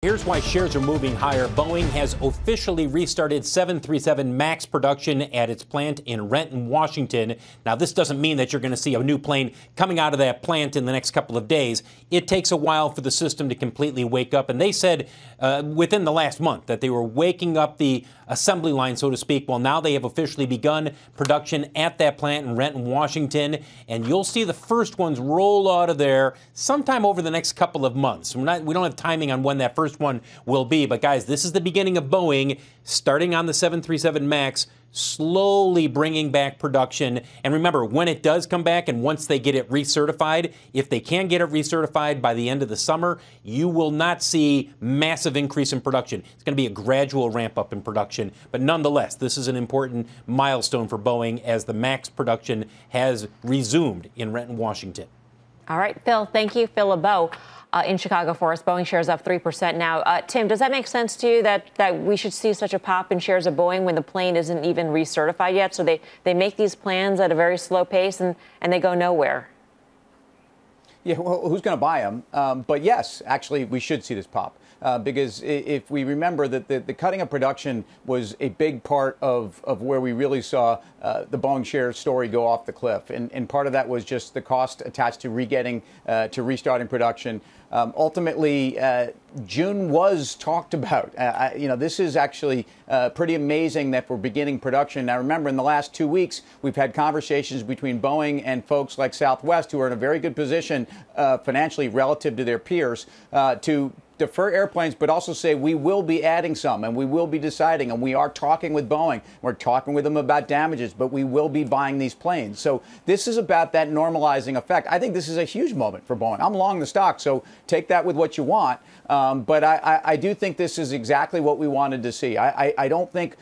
Here's why shares are moving higher. Boeing has officially restarted 737 MAX production at its plant in Renton, Washington. Now, this doesn't mean that you're going to see a new plane coming out of that plant in the next couple of days. It takes a while for the system to completely wake up. And they said within the last month that they were waking up the assembly line, so to speak. Well, now they have officially begun production at that plant in Renton, Washington. And you'll see the first ones roll out of there sometime over the next couple of months. We don't have timing on when that first one will be. But guys, this is the beginning of Boeing starting on the 737 MAX, slowly bringing back production. And remember, when it does come back and once they get it recertified, if they can get it recertified by the end of the summer, you will not see massive increase in production. It's going to be a gradual ramp up in production. But nonetheless, this is an important milestone for Boeing as the MAX production has resumed in Renton, Washington. All right, Phil, thank you. Phil LeBeau in Chicago for us. Boeing shares up 3% now. Tim, does that make sense to you that we should see such a pop in shares of Boeing when the plane isn't even recertified yet? So they make these plans at a very slow pace and they go nowhere. Yeah, well, who's going to buy them? But yes, actually, we should see this pop. Because if we remember that the cutting of production was a big part of where we really saw the Boeing share story go off the cliff. And part of that was just the cost attached to restarting production. Ultimately, June was talked about. This is actually pretty amazing that we're beginning production. Now, remember, in the last 2 weeks, we've had conversations between Boeing and folks like Southwest, who are in a very good position financially relative to their peers, to defer airplanes, but also say we will be adding some and we will be deciding, and we are talking with Boeing. We're talking with them about damages, but we will be buying these planes. So this is about that normalizing effect. I think this is a huge moment for Boeing. I'm long the stock, so take that with what you want. But I do think this is exactly what we wanted to see. I don't think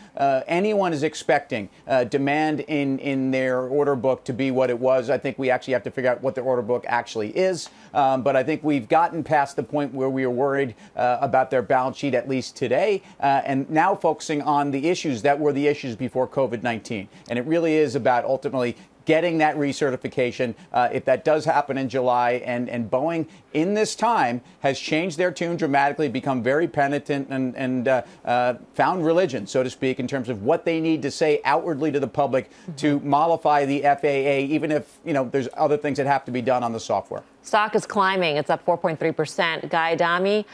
anyone is expecting demand in their order book to be what it was. I think we actually have to figure out what their order book actually is. But I think we've gotten past the point where we are worried about their balance sheet, at least today, and now focusing on the issues that were the issues before COVID-19. And it really is about ultimately getting that recertification, if that does happen in July. And Boeing, in this time, has changed their tune dramatically, become very penitent and found religion, so to speak, in terms of what they need to say outwardly to the public to mollify the FAA, even if, there's other things that have to be done on the software. Stock is climbing. It's up 4.3%. Guy Adami,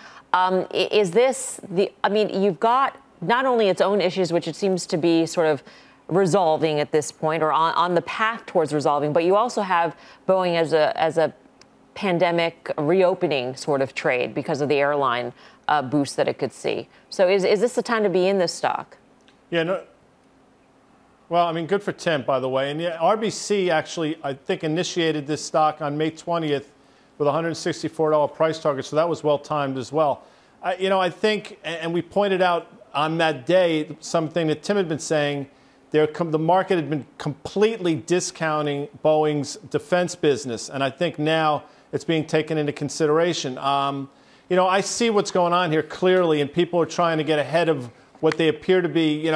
is this you've got not only its own issues, which it seems to be sort of resolving at this point, or on the path towards resolving, but you also have Boeing as a pandemic reopening sort of trade because of the airline boost that it could see. So is this the time to be in this stock? Yeah, no. Well, good for Tim, by the way. And yeah, RBC actually, I think, initiated this stock on May 20th with a $164 price target, so that was well timed as well. I think, and we pointed out on that day something that Tim had been saying. The market had been completely discounting Boeing's defense business, and I think now it's being taken into consideration. I see what's going on here clearly, and people are trying to get ahead of what they appear to be,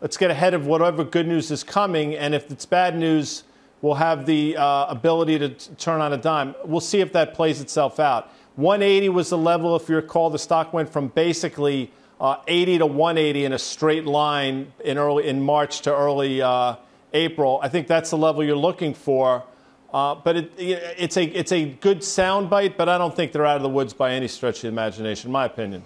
let's get ahead of whatever good news is coming, and if it's bad news, we'll have the ability to turn on a dime. We'll see if that plays itself out. 180 was the level, if you recall. The stock went from basically 80 to 180 in a straight line in March to early April. I think that's the level you're looking for. But it's a good soundbite, but I don't think they're out of the woods by any stretch of the imagination, in my opinion.